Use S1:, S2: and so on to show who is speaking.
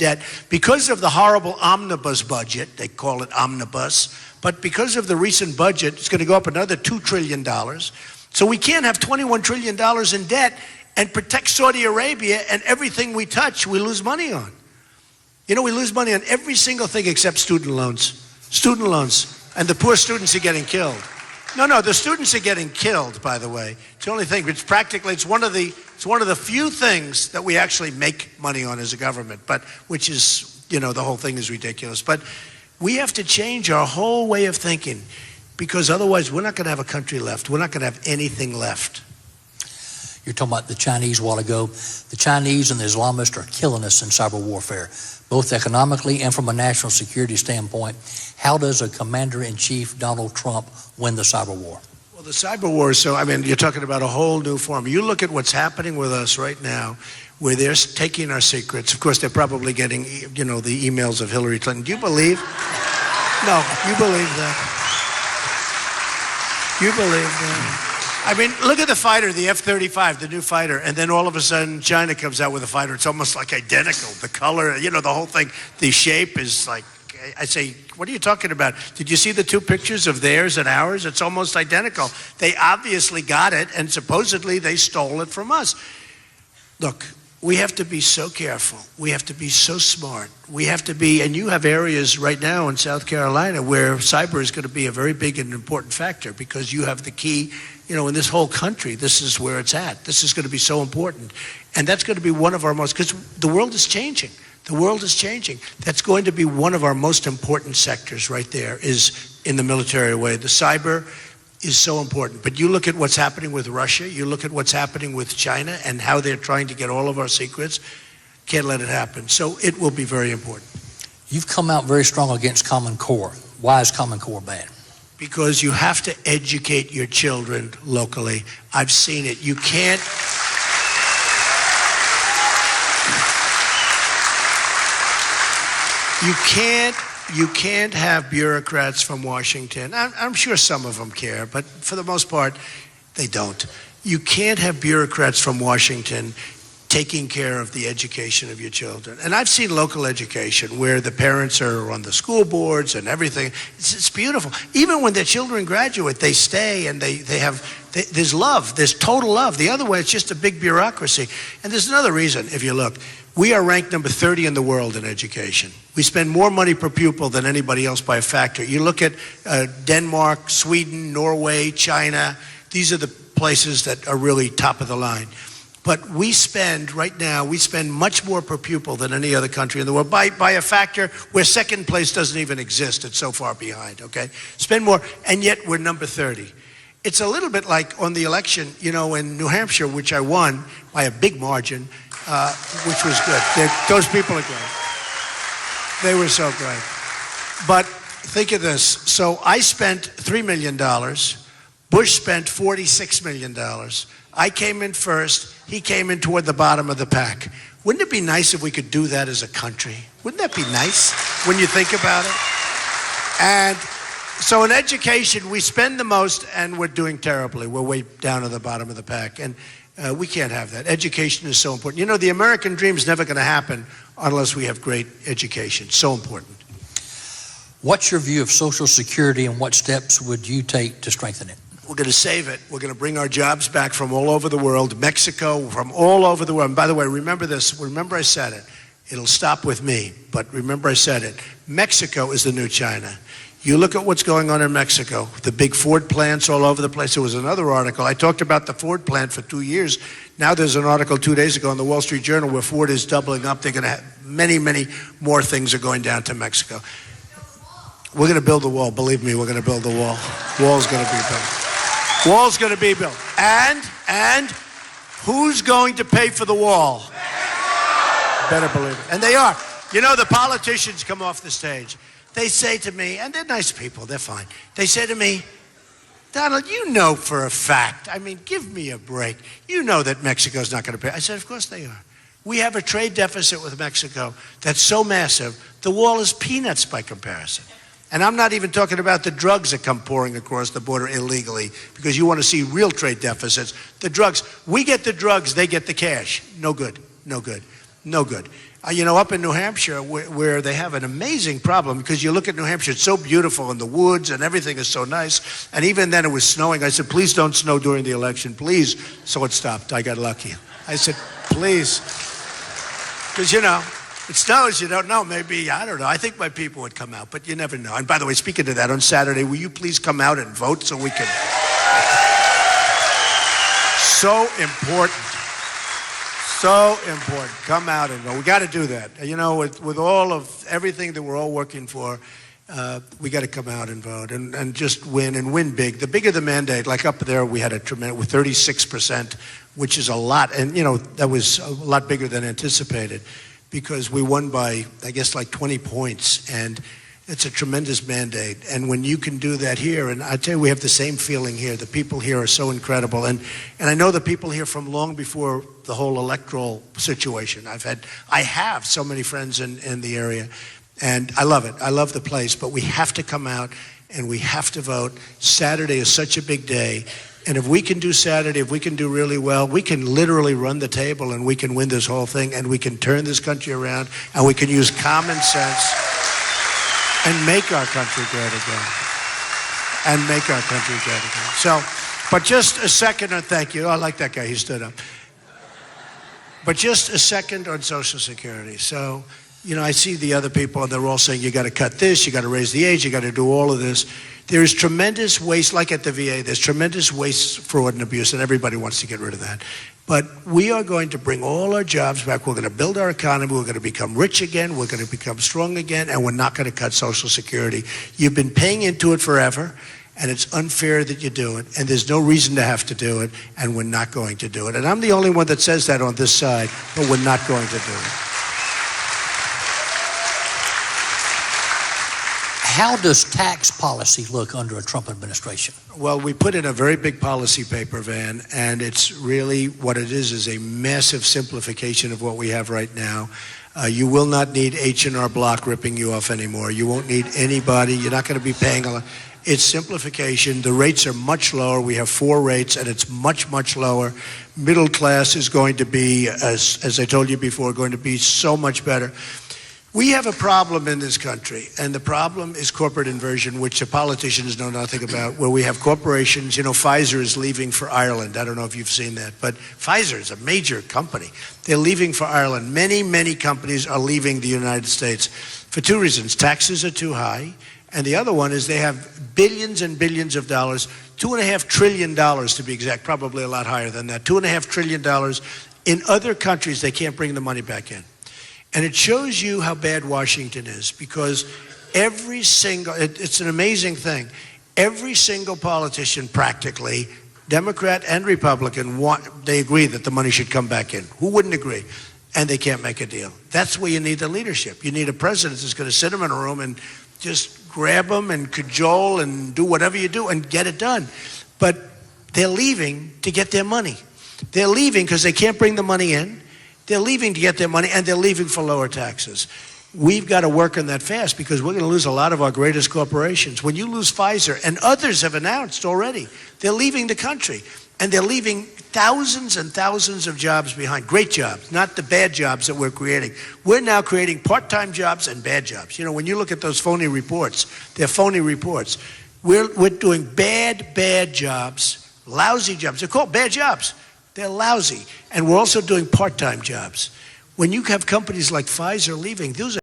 S1: debt because of the horrible omnibus budget. They call it omnibus. But because of the recent budget, it's going to go up another $2 trillion. So we can't have $21 trillion in debt and protect Saudi Arabia, and everything we touch, we lose money on. You know, we lose money on every single thing except student loans. Student loans. And the poor students are getting killed. No, the students are getting killed, by the way. It's the only thing. It's practically, it's one of the few things that we actually make money on as a government, but which is, you know, the whole thing is ridiculous. But we have to change our whole way of thinking, because otherwise we're not going to have a country left. We're not going to have anything left.
S2: You're talking about the Chinese a while ago. The Chinese and the Islamists are killing us in cyber warfare, both economically and from a national security standpoint. How does a commander-in-chief, Donald Trump, win the cyber war?
S1: Well, the cyber war is so, I mean, you're talking about a whole new form. You look at what's happening with us right now, where they're taking our secrets. Of course, they're probably getting, you know, the emails of Hillary Clinton. Do you believe? No, you believe that. You believe that. I mean, look at the fighter, the F-35, the new fighter, and then all of a sudden China comes out with a fighter. It's almost like identical. The color, you know, the whole thing, the shape is like, I say, what are you talking about? Did you see the two pictures of theirs and ours? It's almost identical. They obviously got it, and supposedly they stole it from us. Look, we have to be so careful. We have to be so smart. We have to be, and you have areas right now in South Carolina where cyber is going to be a very big and important factor, because you have the key. You know, in this whole country, this is where it's at. This is going to be so important. And that's going to be one of our most, because the world is changing. The world is changing. That's going to be one of our most important sectors right there, is in the military way. The cyber is so important. But you look at what's happening with Russia, you look at what's happening with China and how they're trying to get all of our secrets. Can't let it happen. So it will be very important.
S2: You've come out very strong against Common Core. Why is Common Core bad?
S1: Because you have to educate your children locally. I've seen it. You can't. You can't have bureaucrats from Washington. I'm sure some of them care, but for the most part, they don't. You can't have bureaucrats from Washington taking care of the education of your children. And I've seen local education where the parents are on the school boards and everything. It's beautiful. Even when their children graduate, they stay and there's love, there's total love. The other way, it's just a big bureaucracy. And there's another reason, if you look. We are ranked number 30 in the world in education. We spend more money per pupil than anybody else by a factor. You look at Denmark, Sweden, Norway, China. These are the places that are really top of the line. But we spend, right now, we spend much more per pupil than any other country in the world by a factor where second place doesn't even exist. It's so far behind, okay? Spend more, and yet we're number 30. It's a little bit like on the election, you know, in New Hampshire, which I won by a big margin, which was good. Those people are great. They were so great. But think of this. So I spent $3 million. Bush spent $46 million. I came in first. He came in toward the bottom of the pack. Wouldn't it be nice if we could do that as a country? Wouldn't that be nice when you think about it? And so in education, we spend the most and we're doing terribly. We're way down at the bottom of the pack. And we can't have that. Education is so important. You know, the American dream is never going to happen unless we have great education. So important.
S2: What's your view of Social Security and what steps would you take to strengthen it?
S1: We're going to save it. We're going to bring our jobs back from all over the world, Mexico, from all over the world. And by the way, remember this. Remember I said it. It'll stop with me, but remember I said it. Mexico is the new China. You look at what's going on in Mexico, the big Ford plants all over the place. There was another article. I talked about the Ford plant for 2 years. Now there's an article 2 days ago in the Wall Street Journal where Ford is doubling up. They're going to have many, many more things are going down to Mexico. We're going to build the wall. Believe me, we're going to build the wall. Wall's going to be built. Wall's going to be built. And who's going to pay for the wall? Better believe it. And they are. You know, the politicians come off the stage. They say to me, and they're nice people, they're fine. They say to me, Donald, you know for a fact, I mean, give me a break. You know that Mexico's not going to pay. I said, of course they are. We have a trade deficit with Mexico that's so massive, the wall is peanuts by comparison. And I'm not even talking about the drugs that come pouring across the border illegally, because you want to see real trade deficits. The drugs, we get the drugs, they get the cash. No good, no good, no good. Up in New Hampshire, where they have an amazing problem, because you look at New Hampshire, it's so beautiful, and the woods and everything is so nice. And even then, it was snowing. I said, please don't snow during the election, please. So it stopped. I got lucky. I said, please. Because, it snows, you don't know. Maybe, I don't know. I think my people would come out, but you never know. And by the way, speaking of that, on Saturday, will you please come out and vote so we can... So important. So important. Come out and vote. We got to do that. With all of everything that we're all working for, we got to come out and vote and just win and win big. The bigger the mandate, like up there, we had a tremendous, with 36%, which is a lot. And, that was a lot bigger than anticipated because we won by, I guess, like 20 points. And it's a tremendous mandate. And when you can do that here, and I tell you, we have the same feeling here. The people here are so incredible. And I know the people here from long before the whole electoral situation. I have so many friends in the area. And I love it. I love the place. But we have to come out and we have to vote. Saturday is such a big day. And if we can do Saturday, if we can do really well, we can literally run the table and we can win this whole thing and we can turn this country around and we can use common sense and make our country great again. And make our country great again. So, but just a second on thank you. I like that guy. He stood up. But just a second on Social Security. So, I see the other people, and they're all saying, you got to cut this, you got to raise the age, you got to do all of this. There is tremendous waste, like at the VA, there's tremendous waste, fraud, and abuse, and everybody wants to get rid of that. But we are going to bring all our jobs back. We're going to build our economy. We're going to become rich again. We're going to become strong again, and we're not going to cut Social Security. You've been paying into it forever, and it's unfair that you do it, and there's no reason to have to do it, and we're not going to do it. And I'm the only one that says that on this side, but we're not going to do it.
S2: How does tax policy look under a Trump administration?
S1: Well, we put in a very big policy paper, Van, and it's really what it is a massive simplification of what we have right now. You will not need H&R Block ripping you off anymore. You won't need anybody. You're not going to be paying a lot. It's simplification. The rates are much lower. We have 4 rates, and it's much, much lower. Middle class is going to be, as I told you before, going to be so much better. We have a problem in this country, and the problem is corporate inversion, which the politicians know nothing about, where we have corporations. Pfizer is leaving for Ireland. I don't know if you've seen that, but Pfizer is a major company. They're leaving for Ireland. Many, many companies are leaving the United States for 2 reasons. Taxes are too high, and the other one is they have billions and billions of dollars, $2.5 trillion to be exact, probably a lot higher than that, $2.5 trillion in other countries. They can't bring the money back in. And it shows you how bad Washington is, because it's an amazing thing. Every single politician, practically, Democrat and Republican, they agree that the money should come back in. Who wouldn't agree? And they can't make a deal. That's where you need the leadership. You need a president that's going to sit them in a room and just grab them and cajole and do whatever you do and get it done. But they're leaving to get their money. They're leaving because they can't bring the money in. They're leaving to get their money, and they're leaving for lower taxes. We've got to work on that fast, because we're going to lose a lot of our greatest corporations. When you lose Pfizer, and others have announced already, they're leaving the country, and they're leaving thousands and thousands of jobs behind. Great jobs, not the bad jobs that we're creating. We're now creating part-time jobs and bad jobs. When you look at those phony reports, they're phony reports. We're doing bad jobs, lousy jobs. They're called bad jobs. They're lousy. And we're also doing part-time jobs. When you have companies like Pfizer leaving, those are